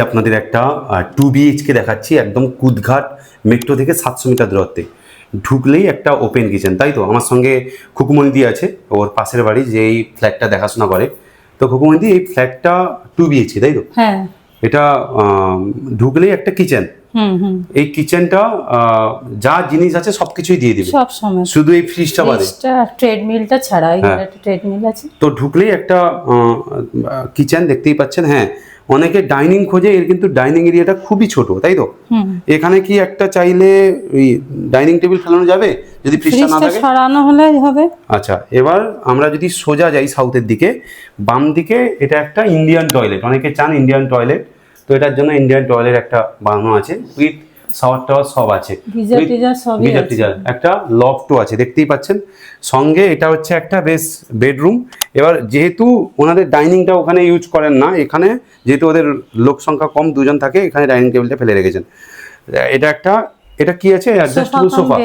আপনাদের একটা 2 BHK দেখাচ্ছি, একদম কুদঘাট মেট্রো থেকে 700 মিটার দূরত্বে ঢুকলেই একটা ওপেন কিচেন। তাই তো আমার সঙ্গে খুকুমণিদি আছে, ওর পাশের বাড়ি, যে এই ফ্ল্যাটটা দেখাশোনা করে। তো খুকুমণিদি, এই ফ্ল্যাটটা 2 BHK তাই তো? হ্যাঁ, এটা ঢুকলেই একটা কিচেন। এই কিচেনটা যা জিনিস আছে সবকিছুই দিয়ে দিবে সব সময়, শুধু এই ফ্রিজটা বাদে, ট্রেডমিলটা ছাড়া। এখানে একটা ট্রেডমিল আছে। তো ঢুকলেই একটা কিচেন দেখতেই পাচ্ছেন। হ্যাঁ, অনেকে ডাইনিং খোঁজে, এর কিন্তু ডাইনিং এরিয়াটা খুবই ছোট, তাই তো? এখানে কি একটা চাইলে ওই ডাইনিং টেবিল ফেলানো যাবে যদি ফ্রিজটা না থাকে? সরানো হলে হবে। আচ্ছা, এবার আমরা যদি সোজা যাই সাউথের দিকে, বাম দিকে এটা একটা ইন্ডিয়ান টয়লেট। অনেকে চান ইন্ডিয়ান টয়লেট, তো এটার জন্য ইন্ডিয়ান টয়লেট একটা বানানো আছে, উইথ শাওয়ার টাওয়ার সব আছে, গিজার টিজার, একটা লফটও আছে দেখতেই পাচ্ছেন। সঙ্গে এটা হচ্ছে একটা বেশ বেডরুম। এবার যেহেতু ওনাদের ডাইনিংটা ওখানে ইউজ করেন না, এখানে যেহেতু ওদের লোক সংখ্যা কম, দুজন থাকে, এখানে ডাইনিং টেবিলটা ফেলে রেখেছেন। এটা কি আছে? অ্যাডজাস্টেবল সোফা,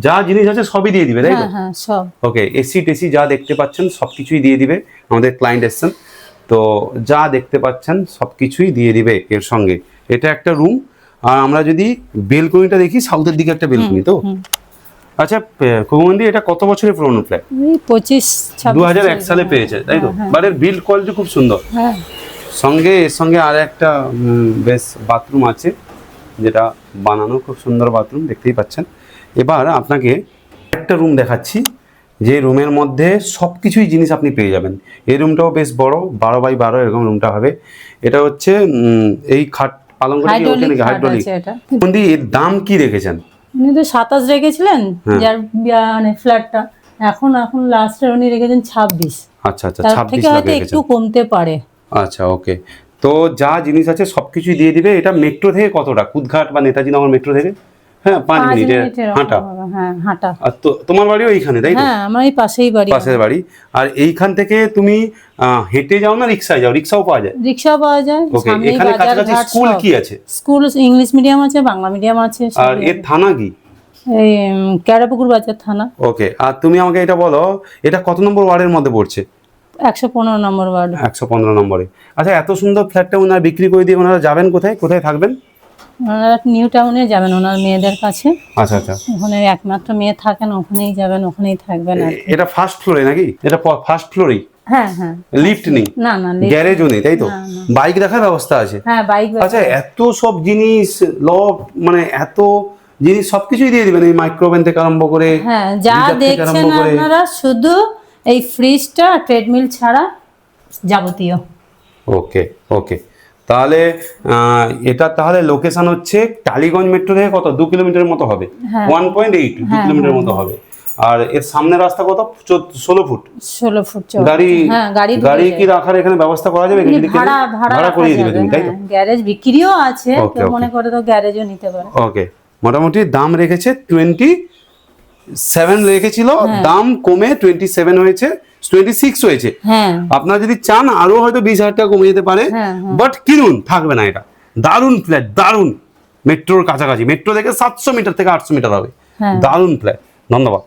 যা জিনিস আছে সবই দিয়ে দিবে, তাই তো? হ্যাঁ, সব। ওকে, এসি টেসি যা দেখতে পাচ্ছেন সবকিছুই দিয়ে দিবে। আমাদের ক্লায়েন্ট এসছেন, তো যা দেখতে পাচ্ছেন সবকিছুই দিয়ে দিবে এর সঙ্গে। এটা একটা রুম। আর আমরা যদি বেলকনিটা দেখি, সাউথের দিকে একটা বেলকনি। তো আচ্ছা খুকুমণি, এটা কত বছরের পুরনো ফ্ল্যাট? 2001 সালে পেয়েছে, তাই তো? বাড়ির বিল্ড কোয়ালিটি খুব সুন্দর। এর সঙ্গে আর একটা বেশ বাথরুম আছে, যেটা বানানো খুব সুন্দর বাথরুম, দেখতেই পাচ্ছেন। এবার আপনাকে একটা রুম দেখাচ্ছি, যে রুমের মধ্যে সব কিছুই জিনিস আপনি পেয়ে যাবেন। এই রুমটাও বেশ বড়, 12x12 এরকম রুমটা হবে। এটা হচ্ছে এই খাট পালঙ্কটা কি ওকে নাকি? হাইড্রোলিক। বন্ধু, এর দাম কি রেখেছেন? উনি তো 27 রেখেছিলেন, যার মানে ফ্ল্যাটটা। এখন লাস্টে উনি রেখেছেন 26। আচ্ছা, 26 লাখ রেখেছেন, একটু কমতে পারে। আচ্ছা, ওকে। তো যা জিনিস আছে সবকিছুই দিয়ে দিবে। এটা মেট্রো থেকে কতটা? কুদঘাট বা নেতাজি নগর মেট্রো থেকে 5 মিনিটের হাঁটা। হ্যাঁ, হাঁটা। আর তো তোমার বাড়িও এইখানে, তাই তো? হ্যাঁ, আমার এই পাশের বাড়ি। আর এইখান থেকে তুমি হেঁটে যাও না রিক্সায় যাও? রিক্সাও পাওয়া যায়। ওকে, এখানে কাছাকাছি স্কুল কি আছে? স্কুল ইংলিশ মিডিয়াম আছে, বাংলা মিডিয়াম আছে। আর এর থানা কি? এই ক্যারাপুকুর বাজার থানা। ওকে, আর তুমি আমাকে এটা বলো, এটা কত নম্বর ওয়ার্ডের মধ্যে পড়ছে? 115 নম্বর ওয়ার্ড। 115 নম্বরে। আচ্ছা, এত সুন্দর ফ্ল্যাটটা ওনারা বিক্রি করে দিয়ে ওনারা যাবেন কোথায়? কোথায় থাকবেন? ওনারা নিউ টাউনে যাবেন, ওনার মেয়েদের কাছে। আচ্ছা, ওখানে একমাত্র মেয়ে থাকেন, ওখানেই যাবেন, ওখানেই থাকবেন। এটা ফার্স্ট ফ্লোরে নাকি? এটা ফার্স্ট ফ্লোরেই? হ্যাঁ। লিফট নেই? না, গ্যারেজও নেই, তাই তো? বাইক রাখার ব্যবস্থা আছে? হ্যাঁ, বাইক। আচ্ছা, এত সব জিনিস, মানে এত জিনিস সবকিছুই দিয়ে দিবেন, এই মাইক্রোওভেন থেকে আরম্ভ করে? হ্যাঁ, যা দেখছেন আপনারা, শুধু এই ফ্রিজটা ট্রেডমিল ছাড়া যাবতীয়। ওকে, তাহলে এটা তাহলে লোকেশন হচ্ছে টালিগঞ্জ মেট্রো থেকে কত, 2 কিলোমিটারের মতো হবে? 1.8 2 কিলোমিটার মতো হবে। আর এর সামনে রাস্তা কত? 16 ফুট। গাড়ি কি রাখার এখানে ব্যবস্থা করা যাবে? ভাড়া করিয়ে দিবে তুমি, তাই তো? গ্যারেজ বিক্রিও আছে, কেউ মনে করে তো গ্যারেজও নিতে পারে। ওকে, মোটামুটি দাম রেখেছে 27 রেখেছিল, দাম কমে 27 হয়েছে, 26 হয়েছে। আপনারা যদি চান আরো হয়তো 20,000 টাকা কমে যেতে পারে, বাট কিনুন, থাকবে না। এটা দারুণ ফ্ল্যাট, দারুণ। মেট্রোর কাছাকাছি, মেট্রো থেকে 700 মিটার থেকে 800 মিটার হবে। দারুণ ফ্ল্যাট। ধন্যবাদ।